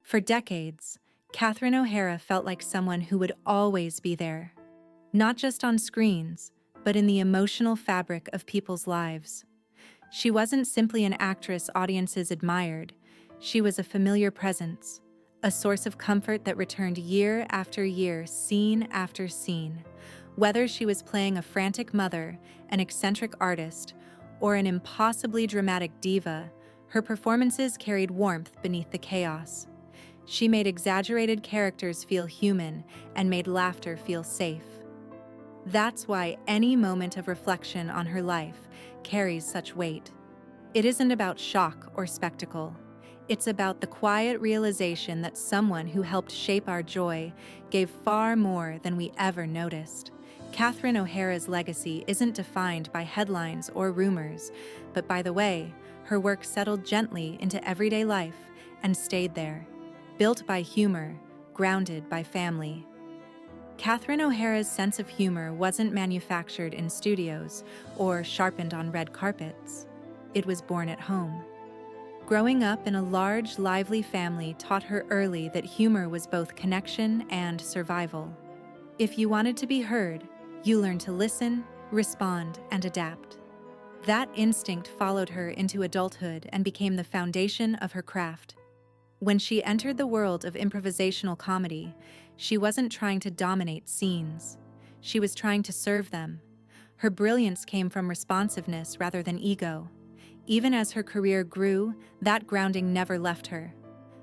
For decades, Catherine O'Hara felt like someone who would always be there, not just on screens, but in the emotional fabric of people's lives. She wasn't simply an actress audiences admired, she was a familiar presence, a source of comfort that returned year after year, scene after scene. Whether she was playing a frantic mother, an eccentric artist, or an impossibly dramatic diva, her performances carried warmth beneath the chaos. She made exaggerated characters feel human and made laughter feel safe. That's why any moment of reflection on her life carries such weight. It isn't about shock or spectacle. It's about the quiet realization that someone who helped shape our joy gave far more than we ever noticed. Catherine O'Hara's legacy isn't defined by headlines or rumors, but by the way her work settled gently into everyday life and stayed there, built by humor, grounded by family. Catherine O'Hara's sense of humor wasn't manufactured in studios or sharpened on red carpets. It was born at home. Growing up in a large, lively family taught her early that humor was both connection and survival. If you wanted to be heard, you learned to listen, respond, and adapt. That instinct followed her into adulthood and became the foundation of her craft. When she entered the world of improvisational comedy, she wasn't trying to dominate scenes. She was trying to serve them. Her brilliance came from responsiveness rather than ego. Even as her career grew, that grounding never left her.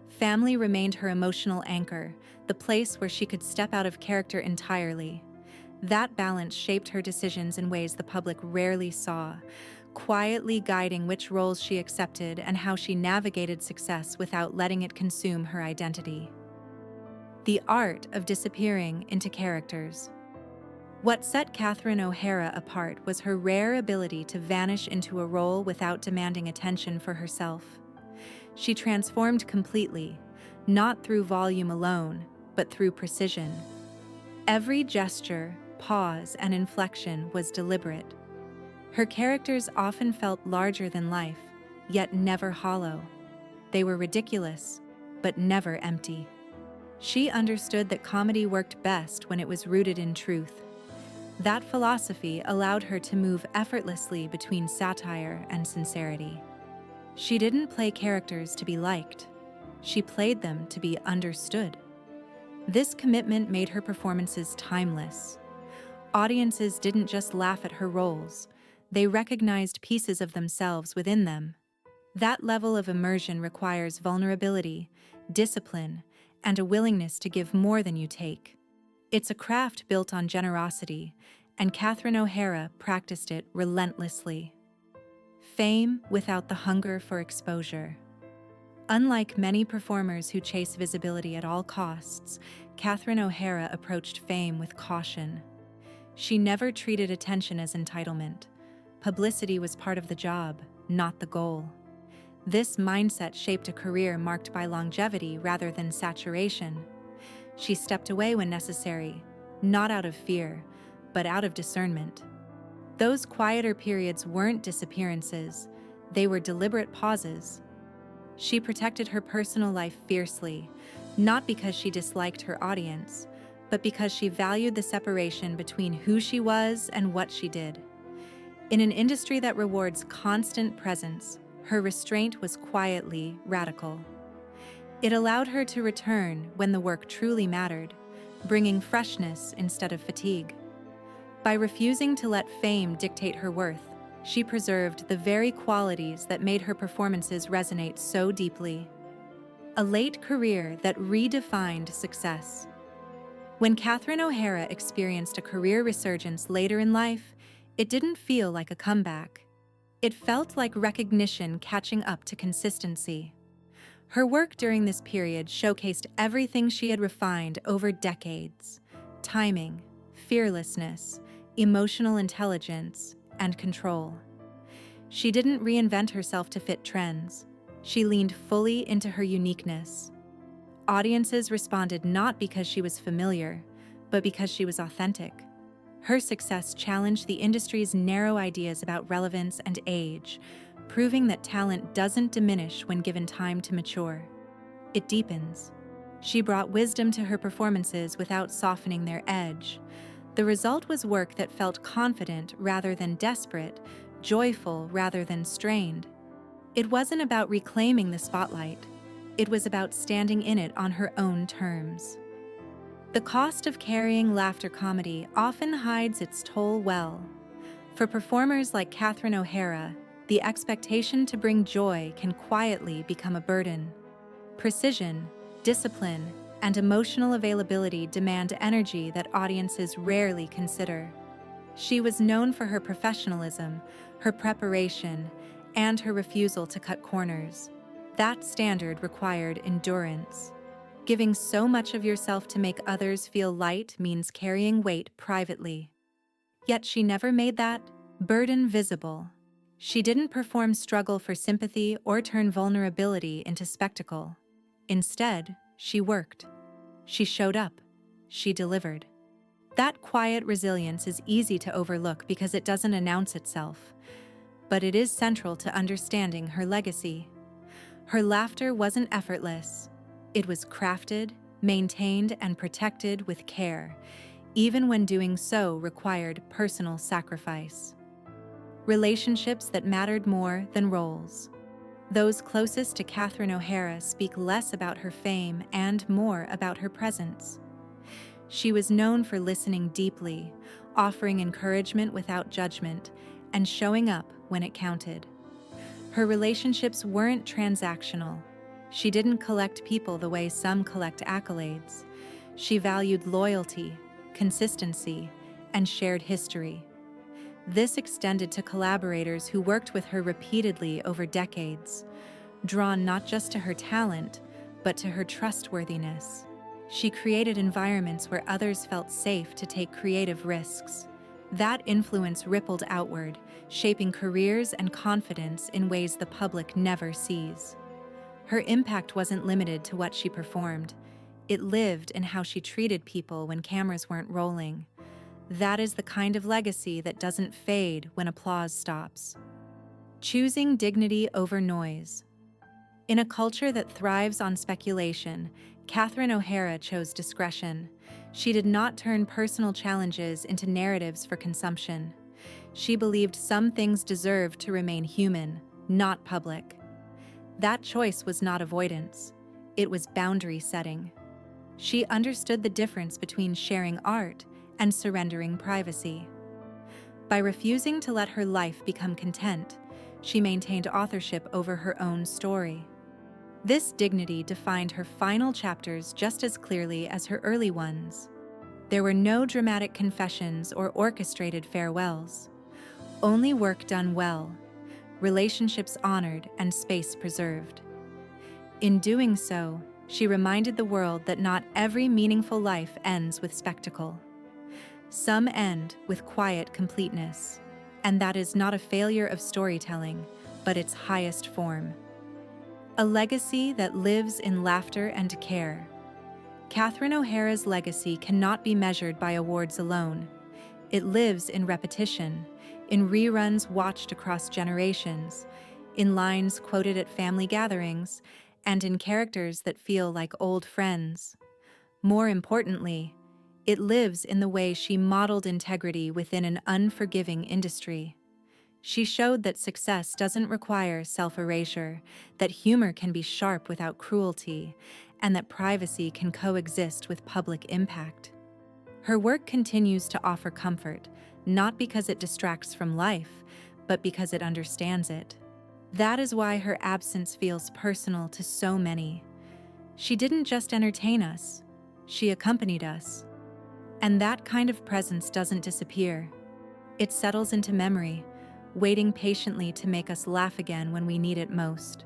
Family remained her emotional anchor, the place where she could step out of character entirely. That balance shaped her decisions in ways the public rarely saw, quietly guiding which roles she accepted and how she navigated success without letting it consume her identity. The art of disappearing into characters. What set Catherine O'Hara apart was her rare ability to vanish into a role without demanding attention for herself. She transformed completely, not through volume alone, but through precision. Every gesture, pause, and inflection was deliberate. Her characters often felt larger than life, yet never hollow. They were ridiculous, but never empty. She understood that comedy worked best when it was rooted in truth. That philosophy allowed her to move effortlessly between satire and sincerity. She didn't play characters to be liked. She played them to be understood. This commitment made her performances timeless. Audiences didn't just laugh at her roles, they recognized pieces of themselves within them. That level of immersion requires vulnerability, discipline, and a willingness to give more than you take. It's a craft built on generosity, and Catherine O'Hara practiced it relentlessly. Fame without the hunger for exposure. Unlike many performers who chase visibility at all costs, Catherine O'Hara approached fame with caution. She never treated attention as entitlement. Publicity was part of the job, not the goal. This mindset shaped a career marked by longevity rather than saturation. She stepped away when necessary, not out of fear, but out of discernment. Those quieter periods weren't disappearances, they were deliberate pauses. She protected her personal life fiercely, not because she disliked her audience, but because she valued the separation between who she was and what she did. In an industry that rewards constant presence, her restraint was quietly radical. It allowed her to return when the work truly mattered, bringing freshness instead of fatigue. By refusing to let fame dictate her worth, she preserved the very qualities that made her performances resonate so deeply. A late career that redefined success. When Catherine O'Hara experienced a career resurgence later in life, it didn't feel like a comeback. It felt like recognition catching up to consistency. Her work during this period showcased everything she had refined over decades: timing, fearlessness, emotional intelligence, and control. She didn't reinvent herself to fit trends. She leaned fully into her uniqueness. Audiences responded not because she was familiar, but because she was authentic. Her success challenged the industry's narrow ideas about relevance and age, proving that talent doesn't diminish when given time to mature. It deepens. She brought wisdom to her performances without softening their edge. The result was work that felt confident rather than desperate, joyful rather than strained. It wasn't about reclaiming the spotlight. It was about standing in it on her own terms. The cost of carrying laughter comedy often hides its toll well. For performers like Catherine O'Hara, the expectation to bring joy can quietly become a burden. Precision, discipline, and emotional availability demand energy that audiences rarely consider. She was known for her professionalism, her preparation, and her refusal to cut corners. That standard required endurance. Giving so much of yourself to make others feel light means carrying weight privately. Yet she never made that burden visible. She didn't perform struggle for sympathy or turn vulnerability into spectacle. Instead, she worked. She showed up. She delivered. That quiet resilience is easy to overlook because it doesn't announce itself, but it is central to understanding her legacy. Her laughter wasn't effortless. It was crafted, maintained, and protected with care, even when doing so required personal sacrifice. Relationships that mattered more than roles. Those closest to Catherine O'Hara speak less about her fame and more about her presence. She was known for listening deeply, offering encouragement without judgment, and showing up when it counted. Her relationships weren't transactional. She didn't collect people the way some collect accolades. She valued loyalty, consistency, and shared history. This extended to collaborators who worked with her repeatedly over decades, drawn not just to her talent, but to her trustworthiness. She created environments where others felt safe to take creative risks. That influence rippled outward, shaping careers and confidence in ways the public never sees. Her impact wasn't limited to what she performed. It lived in how she treated people when cameras weren't rolling. That is the kind of legacy that doesn't fade when applause stops. Choosing dignity over noise. In a culture that thrives on speculation, Catherine O'Hara chose discretion. She did not turn personal challenges into narratives for consumption. She believed some things deserved to remain human, not public. That choice was not avoidance. It was boundary setting. She understood the difference between sharing art and surrendering privacy. By refusing to let her life become content, she maintained authorship over her own story. This dignity defined her final chapters just as clearly as her early ones. There were no dramatic confessions or orchestrated farewells. Only work done well, relationships honored, and space preserved. In doing so, she reminded the world that not every meaningful life ends with spectacle. Some end with quiet completeness, and that is not a failure of storytelling, but its highest form. A legacy that lives in laughter and care. Catherine O'Hara's legacy cannot be measured by awards alone. It lives in repetition, in reruns watched across generations, in lines quoted at family gatherings, and in characters that feel like old friends. More importantly, it lives in the way she modeled integrity within an unforgiving industry. She showed that success doesn't require self-erasure, that humor can be sharp without cruelty, and that privacy can coexist with public impact. Her work continues to offer comfort, not because it distracts from life, but because it understands it. That is why her absence feels personal to so many. She didn't just entertain us, she accompanied us. And that kind of presence doesn't disappear. It settles into memory, waiting patiently to make us laugh again when we need it most.